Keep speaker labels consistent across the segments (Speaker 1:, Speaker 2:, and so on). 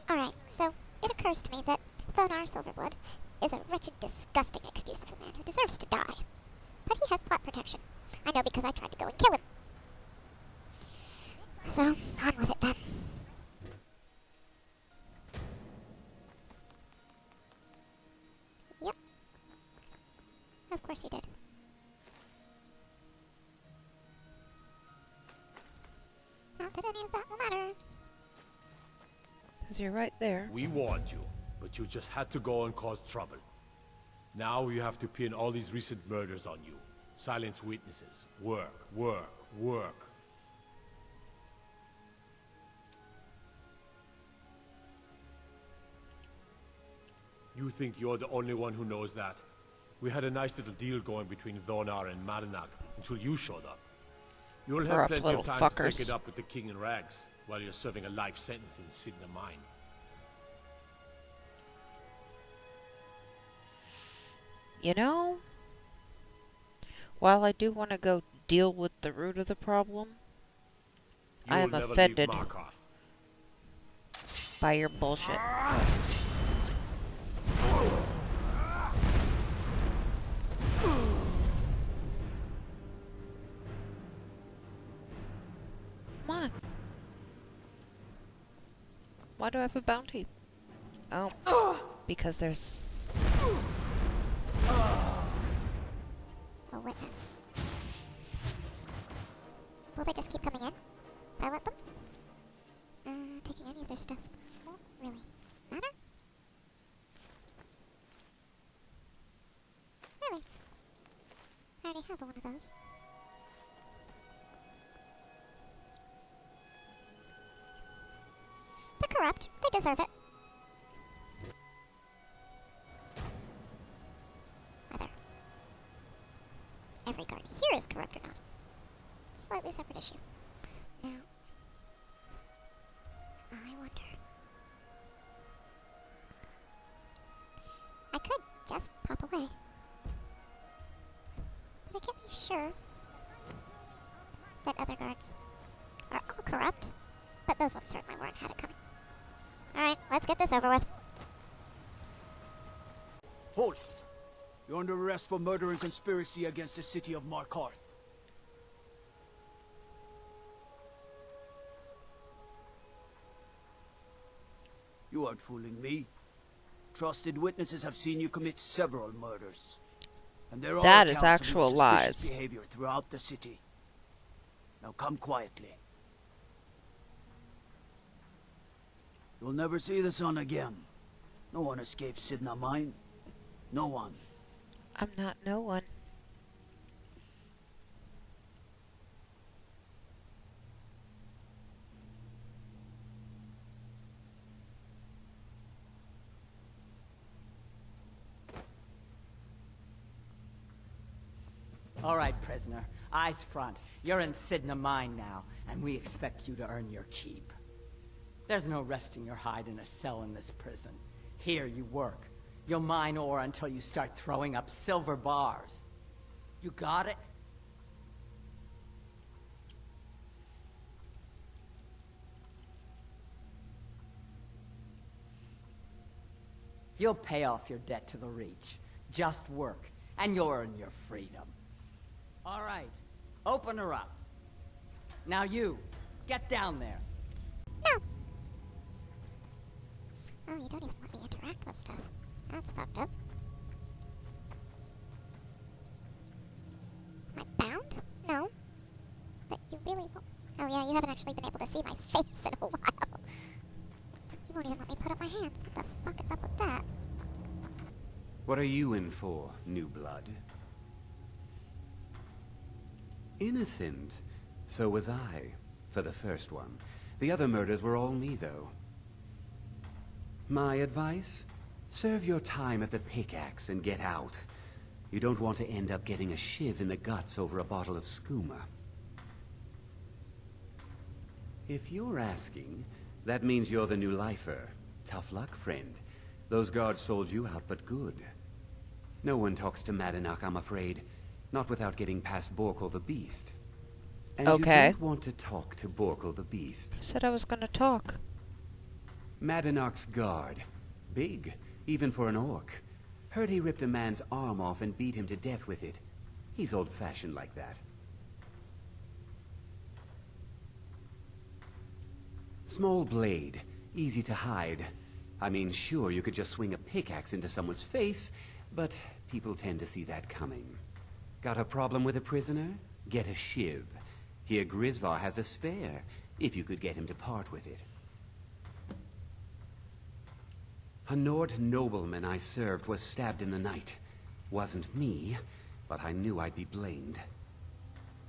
Speaker 1: Alright, so it occurs to me that Thonar Silverblood is a wretched, disgusting excuse of a man who deserves to die. But he has plot protection. I know because I tried to go and kill him. So, on with it then. Yep. Of course you did. Not that any of that will matter.
Speaker 2: Because you're right there.
Speaker 3: We warned you, but you just had to go and cause trouble. Now you have to pin all these recent murders on you. Silence witnesses. Work, work, work. You think you're the only one who knows that? We had a nice little deal going between Thonar and Marinak until you showed up. You'll have
Speaker 2: Corrupt
Speaker 3: plenty
Speaker 2: little
Speaker 3: of time to
Speaker 2: fuckers.
Speaker 3: take it up with the King in Rags while you're serving a life sentence in Sidna Mine.
Speaker 2: You know, while I do want to go deal with the root of the problem, I am
Speaker 3: You'll never
Speaker 2: offended
Speaker 3: leave Markarth.
Speaker 2: by your bullshit. Come on. Why do I have a bounty? Oh, because there's...
Speaker 1: A witness. Will they just keep coming in? If I let them? Taking any of their stuff won't really matter? Really? I already have one of those. They're corrupt. They deserve it. Whether every guard here is corrupt or not. Slightly separate issue. Now, I wonder. I could just pop away. But I can't be sure that other guards are all corrupt. But those ones certainly weren't had it coming. Alright, let's get this over with.
Speaker 4: Hold! You're under arrest for murder and conspiracy against the city of Markarth. You aren't fooling me. Trusted witnesses have seen you commit several murders. And there are
Speaker 2: That is
Speaker 4: accounts of
Speaker 2: actual
Speaker 4: your
Speaker 2: lies.
Speaker 4: suspicious behavior throughout the city. Now come quietly. You'll never see the sun again. No one escapes Sidna Mine. No one.
Speaker 2: I'm not no one.
Speaker 5: All right, prisoner. Eyes front. You're in Sidna Mine now, and we expect you to earn your keep. There's no resting your hide in a cell in this prison. Here you work. You'll mine ore until you start throwing up silver bars. You got it? You'll pay off your debt to the Reach. Just work, and you'll earn your freedom. All right, open her up. Now you, get down there.
Speaker 1: No! Oh, you don't even let me interact with stuff. That's fucked up. Am I bound? No. But you really won't. Oh yeah, you haven't actually been able to see my face in a while. You won't even let me put up my hands. What the fuck is up with that?
Speaker 6: What are you in for, new blood? Innocent. So was I, for the first one. The other murders were all me, though. My advice? Serve your time at the pickaxe and get out. You don't want to end up getting a shiv in the guts over a bottle of skooma. If you're asking, that means you're the new lifer. Tough luck, friend. Those guards sold you out, but good. No one talks to Marinak, I'm afraid. Not without getting past Borkul the Beast. And
Speaker 2: Okay.
Speaker 6: you don't want to talk to Borkul the Beast.
Speaker 2: Said I was gonna talk.
Speaker 6: Madanark's guard. Big, even for an orc. Heard he ripped a man's arm off and beat him to death with it. He's old-fashioned like that. Small blade, easy to hide. I mean, sure, you could just swing a pickaxe into someone's face, but people tend to see that coming. Got a problem with a prisoner? Get a shiv. Here Grisvar has a spare, if you could get him to part with it. A Nord nobleman I served was stabbed in the night. Wasn't me, but I knew I'd be blamed.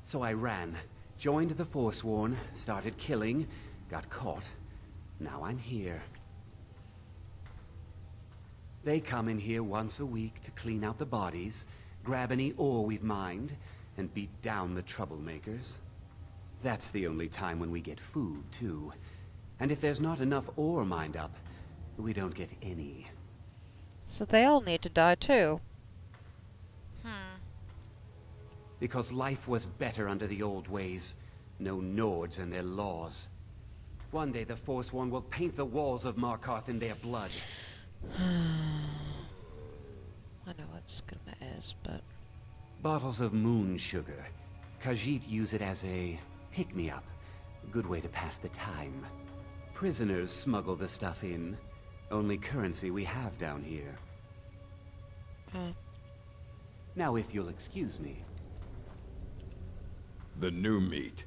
Speaker 6: So I ran, joined the Forsworn, started killing, got caught. Now I'm here. They come in here once a week to clean out the bodies, grab any ore we've mined, and beat down the troublemakers. That's the only time when we get food, too. And if there's not enough ore mined up, we don't get any.
Speaker 2: So they all need to die too.
Speaker 6: Because life was better under the old ways. No Nords and their laws. One day the Forsworn will paint the walls of Markarth in their blood.
Speaker 2: I know what skooma is, but...
Speaker 6: Bottles of moon sugar. Khajiit use it as a pick-me-up. Good way to pass the time. Prisoners smuggle the stuff in. Only currency we have down here. Now if you'll excuse me.
Speaker 7: The new meat.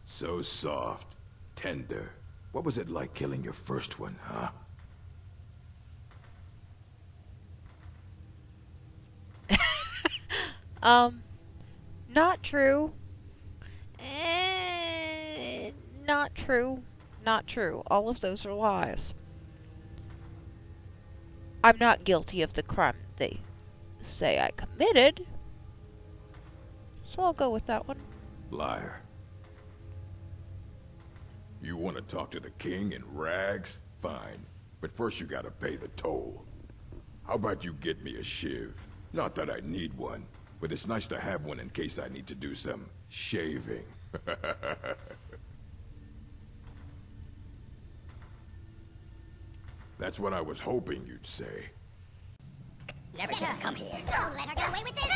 Speaker 7: So soft, tender. What was it like killing your first one, huh?
Speaker 2: Not true. Not true. Not true. All of those are lies. I'm not guilty of the crime they say I committed. So I'll go with that one.
Speaker 7: Liar. You want to talk to the king in rags? Fine. But first you gotta pay the toll. How about you get me a shiv? Not that I need one, but it's nice to have one in case I need to do some shaving. That's what I was hoping you'd say.
Speaker 8: Never should have come here.
Speaker 1: Don't let her get away with this!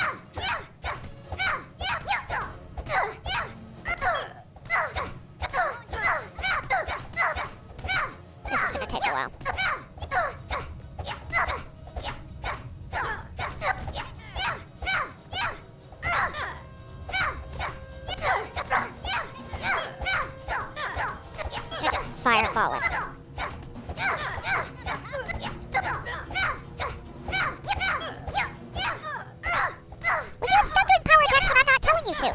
Speaker 1: This is gonna take a while. You're just fireballing. Will you stop doing power attacks when I'm not telling you to?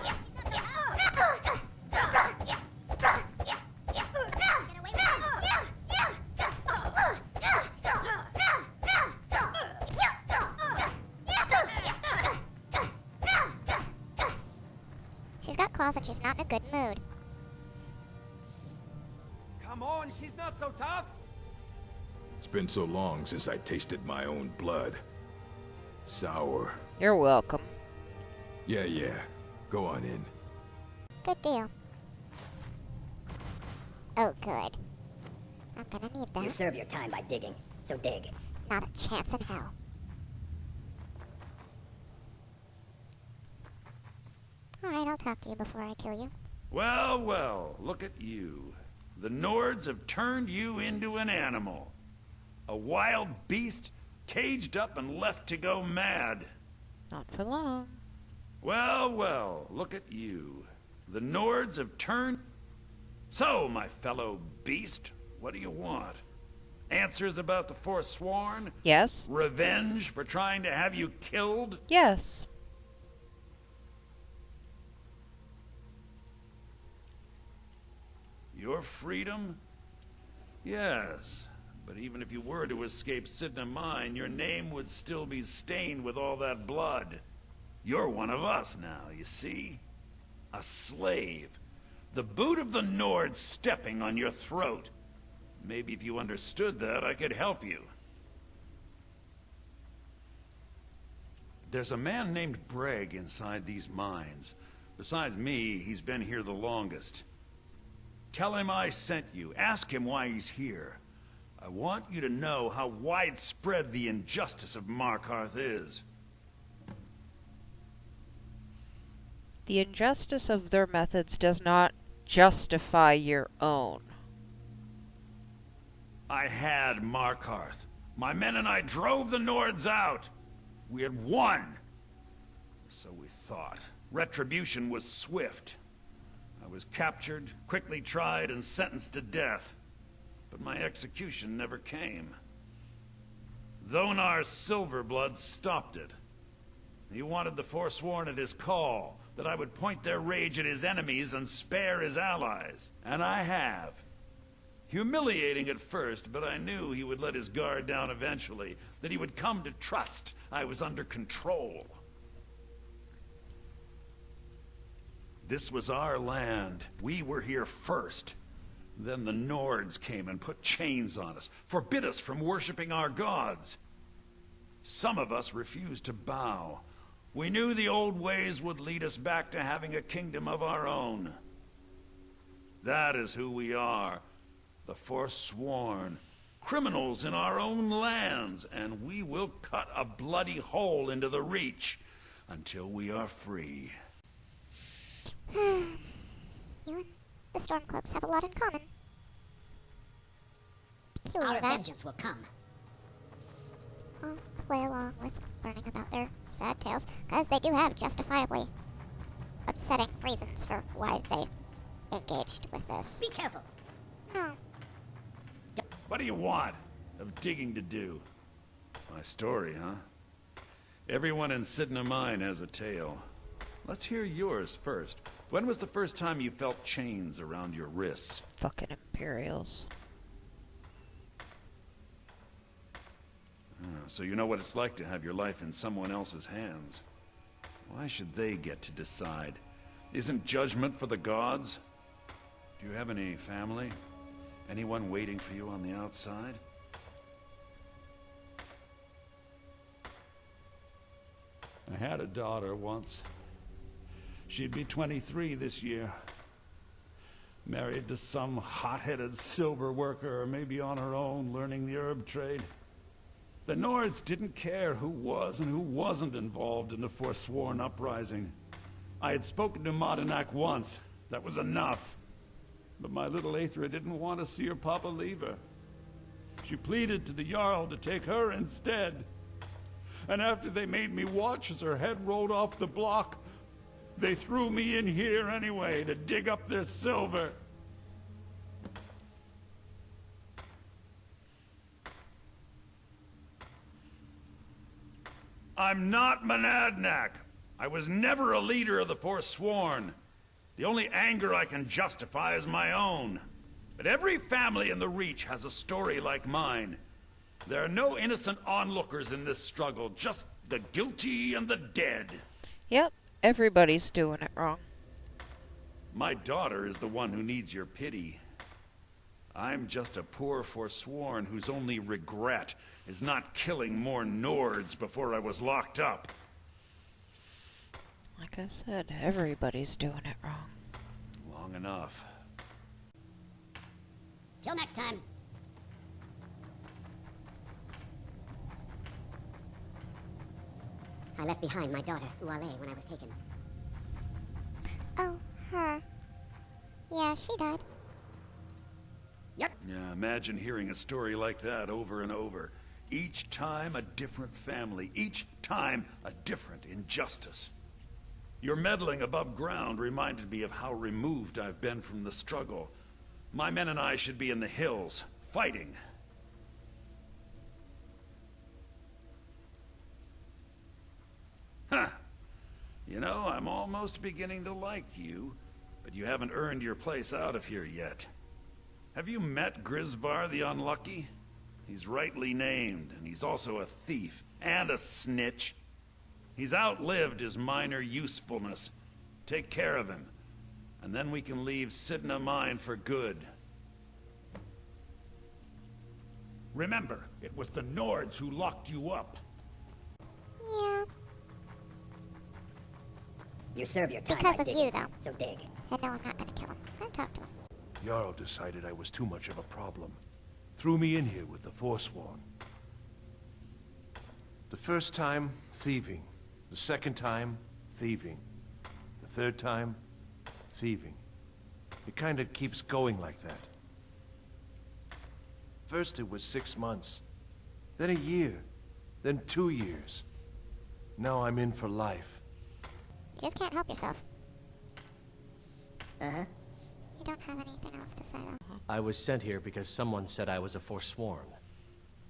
Speaker 1: She's got claws and she's not in a good mood.
Speaker 6: Come on, she's not so tough!
Speaker 7: It's been so long since I tasted my own blood. Sour.
Speaker 2: You're welcome.
Speaker 7: Yeah. Go on in.
Speaker 1: Good deal. Oh, good. I'm gonna need
Speaker 8: You
Speaker 1: that.
Speaker 8: serve your time by digging, so dig.
Speaker 1: Not a chance in hell. Alright, I'll talk to you before I kill you.
Speaker 9: Well, well, look at you. The Nords have turned you into an animal. A wild beast, caged up and left to go mad.
Speaker 2: Not for long.
Speaker 9: Well, well, look at you. The Nords have turned... So, my fellow beast, what do you want? Answers about the Forsworn?
Speaker 2: Yes.
Speaker 9: Revenge for trying to have you killed?
Speaker 2: Yes.
Speaker 9: Your freedom? Yes. But even if you were to escape Sidna Mine, your name would still be stained with all that blood. You're one of us now, you see? A slave. The boot of the Nord stepping on your throat. Maybe if you understood that, I could help you. There's a man named Breg inside these mines. Besides me, he's been here the longest. Tell him I sent you. Ask him why he's here. I want you to know how widespread the injustice of Markarth is.
Speaker 2: The injustice of their methods does not justify your own.
Speaker 9: I had Markarth. My men and I drove the Nords out. We had won. So we thought. Retribution was swift. I was captured, quickly tried, and sentenced to death. But my execution never came. Dhonar's Silverblood stopped it. He wanted the Forsworn at his call, that I would point their rage at his enemies and spare his allies. And I have. Humiliating at first, but I knew he would let his guard down eventually, that he would come to trust I was under control. This was our land. We were here first. Then the Nords came and put chains on us, forbid us from worshipping our gods. Some of us refused to bow. We knew the old ways would lead us back to having a kingdom of our own. That is who we are, the Forsworn, criminals in our own lands, and we will cut a bloody hole into the Reach until we are free.
Speaker 1: You and the Stormcloaks have a lot in common. Peculiar
Speaker 8: Our
Speaker 1: that
Speaker 8: vengeance will come.
Speaker 1: I'll play along with learning about their sad tales, because they do have justifiably upsetting reasons for why they engaged with this.
Speaker 8: Be careful.
Speaker 1: No.
Speaker 9: What do you want of digging to do? My story, huh? Everyone in Sidna Mine has a tale. Let's hear yours first. When was the first time you felt chains around your wrists?
Speaker 2: Fucking Imperials.
Speaker 9: So you know what it's like to have your life in someone else's hands. Why should they get to decide? Isn't judgment for the gods? Do you have any family? Anyone waiting for you on the outside? I had a daughter once. She'd be 23 this year. Married to some hot-headed silver worker, or maybe on her own, learning the herb trade. The Nords didn't care who was and who wasn't involved in the Forsworn uprising. I had spoken to Madanak once. That was enough. But my little Aethra didn't want to see her papa leave her. She pleaded to the Jarl to take her instead. And after they made me watch as her head rolled off the block, they threw me in here anyway to dig up their silver. I'm not Monadnack. I was never a leader of the Forsworn. The only anger I can justify is my own. But every family in the Reach has a story like mine. There are no innocent onlookers in this struggle, just the guilty and the dead.
Speaker 2: Yep, everybody's doing it wrong.
Speaker 9: My daughter is the one who needs your pity. I'm just a poor Forsworn whose only regret is not killing more Nords before I was locked up.
Speaker 2: Like I said, everybody's doing it wrong.
Speaker 9: Long enough.
Speaker 8: Till next time. I left behind my daughter, Uale, when I was taken.
Speaker 1: Oh, her. Yeah, she died.
Speaker 8: Yep.
Speaker 9: Yeah, imagine hearing a story like that over and over. Each time a different family, each time a different injustice. Your meddling above ground reminded me of how removed I've been from the struggle. My men and I should be in the hills, fighting. Huh. You know, I'm almost beginning to like you, but you haven't earned your place out of here yet. Have you met Grisvar the Unlucky? He's rightly named, and he's also a thief and a snitch. He's outlived his minor usefulness. Take care of him, and then we can leave Sidna Mine for good. Remember, it was the Nords who locked you up.
Speaker 1: Yeah,
Speaker 8: You serve your time
Speaker 1: because
Speaker 8: by
Speaker 1: of
Speaker 8: digging,
Speaker 1: you, though.
Speaker 8: so dig.
Speaker 1: And no, I'm not gonna kill him. I'm gonna talk to him.
Speaker 3: Jarl decided I was too much of a problem. threw me in here with the Forsworn. The first time, thieving. The second time, thieving. The third time, thieving. It kinda keeps going like that. First it was 6 months, then a year, then 2 years. Now I'm in for life.
Speaker 1: You just can't help yourself.
Speaker 8: Uh-huh.
Speaker 1: You don't have anything else to say, though.
Speaker 10: I was sent here because someone said I was a Forsworn.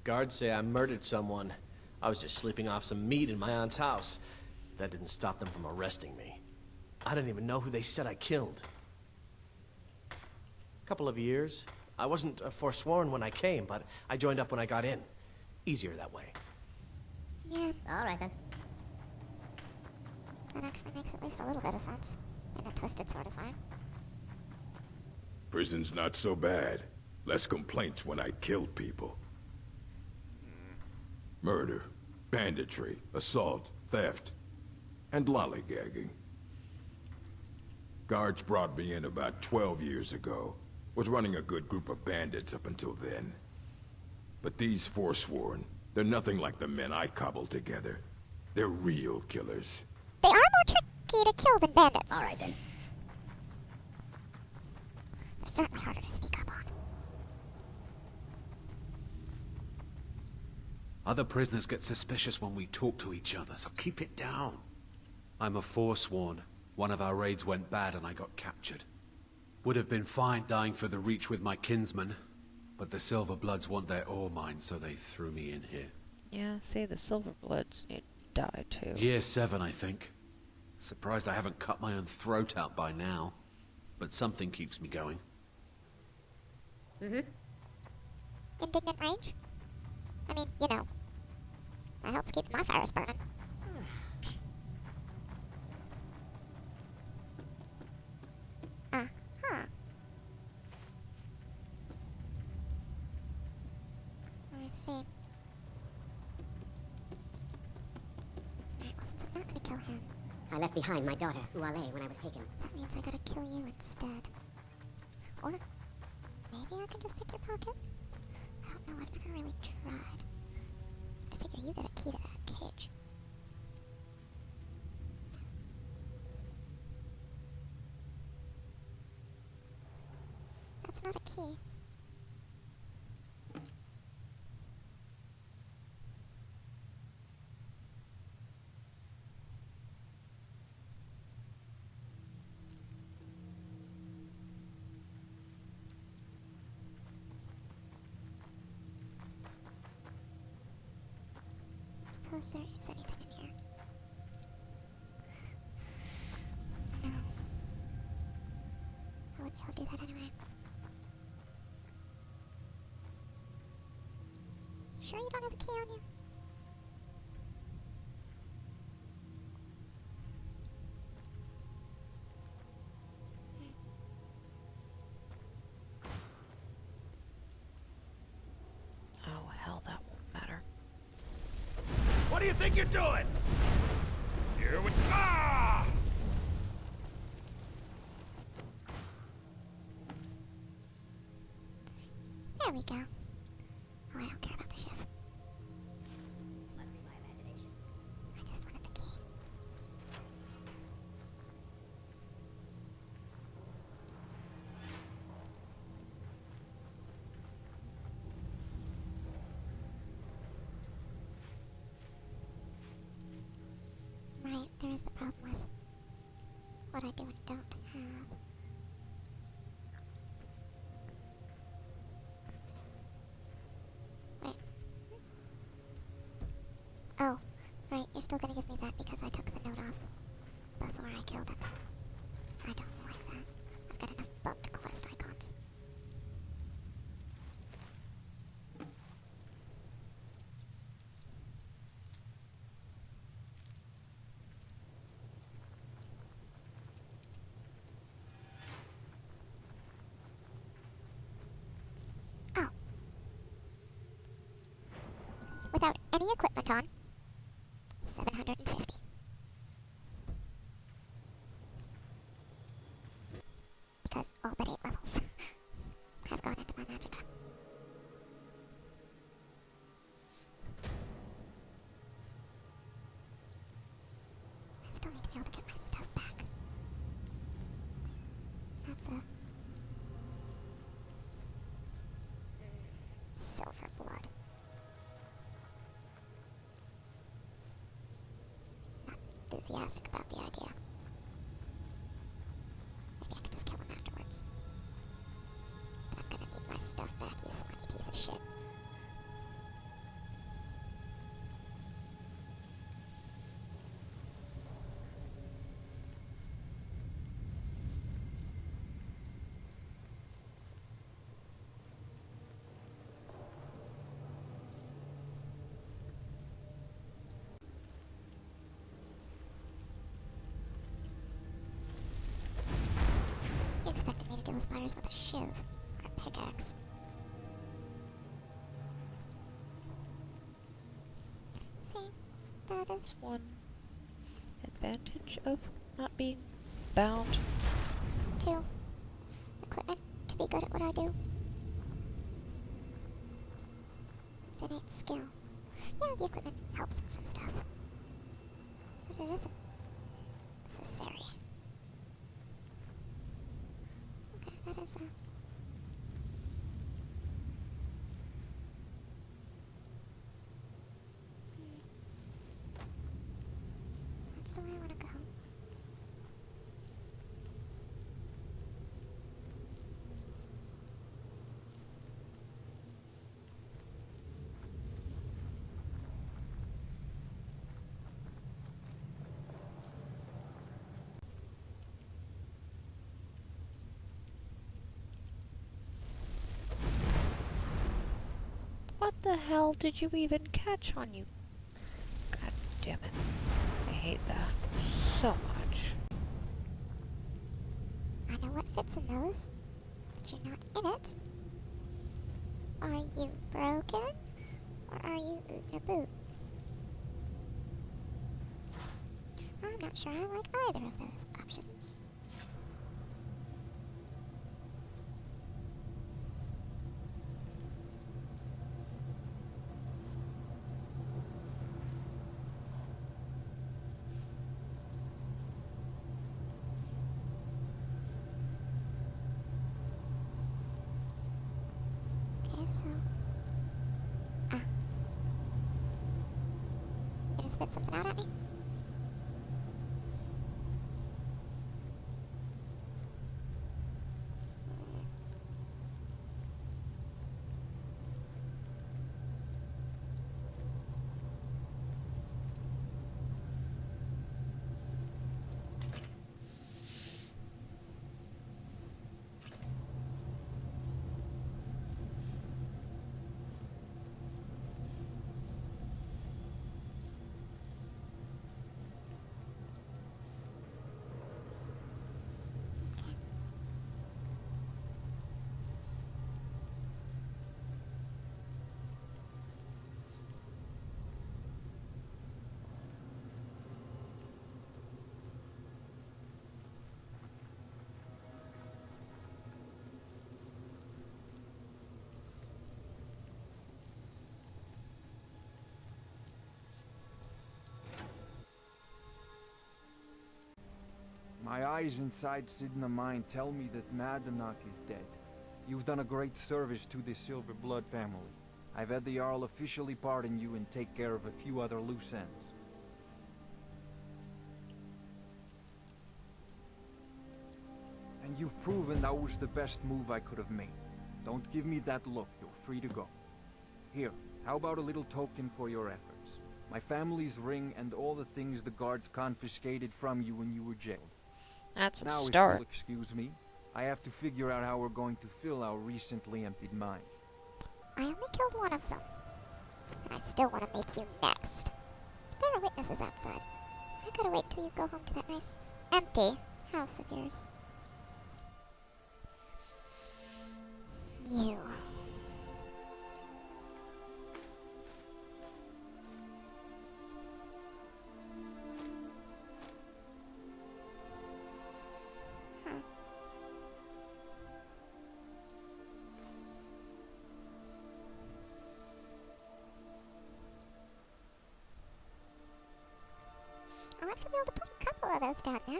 Speaker 10: Guards say I murdered someone. I was just sleeping off some meat in my aunt's house. That didn't stop them from arresting me. I didn't even know who they said I killed. Couple of years. I wasn't a Forsworn when I came, but I joined up when I got in. Easier that way.
Speaker 1: Yeah,
Speaker 8: All right then.
Speaker 1: that actually makes at least a little bit of sense. In a twisted sort of way.
Speaker 7: Prison's not so bad. Less complaints when I killed people. Murder, banditry, assault, theft, and lollygagging. Guards brought me in about 12 years ago. Was running a good group of bandits up until then. But these Forsworn, they're nothing like the men I cobbled together. They're real killers.
Speaker 1: They are more tricky to kill than bandits.
Speaker 8: All right then.
Speaker 1: They're certainly harder to sneak up on.
Speaker 11: Other prisoners get suspicious when we talk to each other, so keep it down. I'm a Forsworn. One of our raids went bad and I got captured. Would have been fine dying for the Reach with my kinsmen, but the Silverbloods want their ore mine, so they threw me in here.
Speaker 2: Yeah, see, the Silverbloods need to die too.
Speaker 11: Year 7, I think. Surprised I haven't cut my own throat out by now, but something keeps me going.
Speaker 1: Indignant rage? I mean, you know, that helps keep my fires burning. Uh-huh. I see. Alright, well, since I'm not gonna kill him,
Speaker 8: I left behind my daughter, Uale, when I was taken.
Speaker 1: that means I gotta kill you instead. Or maybe I can just pick your pocket? I don't know, I've never really tried. I figure you got a key to that cage. That's not a key. Suppose there is anything in here. No. I wouldn't be able to do that anyway. Sure you don't have a key on you?
Speaker 2: Oh, hell, that won't matter.
Speaker 9: What do you think you're doing? Here we ah!
Speaker 1: There we go. Oh, I don't care about the shift.
Speaker 8: Must be my imagination.
Speaker 1: I just wanted the key. Right, there is the problem with what I do and don't have. Wait. Oh, right, you're still gonna give me that because I took the note off before I killed him. I don't like that. I've got enough bugged quest icons. Oh. Without any equipment on, 750. Because all but 8 levels have gone into my magicka. still need to be able to get my stuff back. That's a... silver blood. Not enthusiastic about the idea. Maybe I could just kill him afterwards. But I'm gonna need my stuff back, you slimy piece of shit. You expected me to deal with spiders with a shiv, or a pickaxe. See, that is
Speaker 2: One advantage of not being bound.
Speaker 1: 2. Equipment to be good at what I do. It's innate skill. Yeah, the equipment helps with some stuff. But it isn't necessary. Okay, that is that's the way I want to go.
Speaker 2: What the hell did you even catch on you? God damn it. I hate that so much.
Speaker 1: I know what fits in those, but you're not in it. Are you broken? Or are you oot in a boot? I'm not sure I like either of those options. Okay, so... you gonna spit something out at me?
Speaker 12: My eyes inside Sidna Mine tell me that Madanach is dead. You've done a great service to the Silver Blood family. I've had the Jarl officially pardon you and take care of a few other loose ends. And you've proven that was the best move I could have made. Don't give me that look, you're free to go. Here, how about a little token for your efforts? My family's ring and all the things the guards confiscated from you when you were jailed.
Speaker 2: That's a
Speaker 12: Now,
Speaker 2: start.
Speaker 12: if you'll excuse me, I have to figure out how we're going to fill our recently emptied mine.
Speaker 1: I only killed one of them. And I still want to make you next. But there are witnesses outside. I gotta wait till you go home to that nice, empty house of yours. You. I want to be able to put a cup of those down now.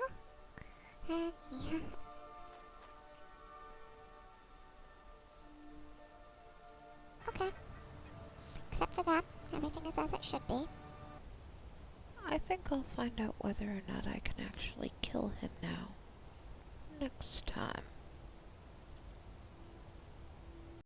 Speaker 1: And yeah. Okay. Except for that, everything is as it should be.
Speaker 2: I think I'll find out whether or not I can actually kill him now. Next time.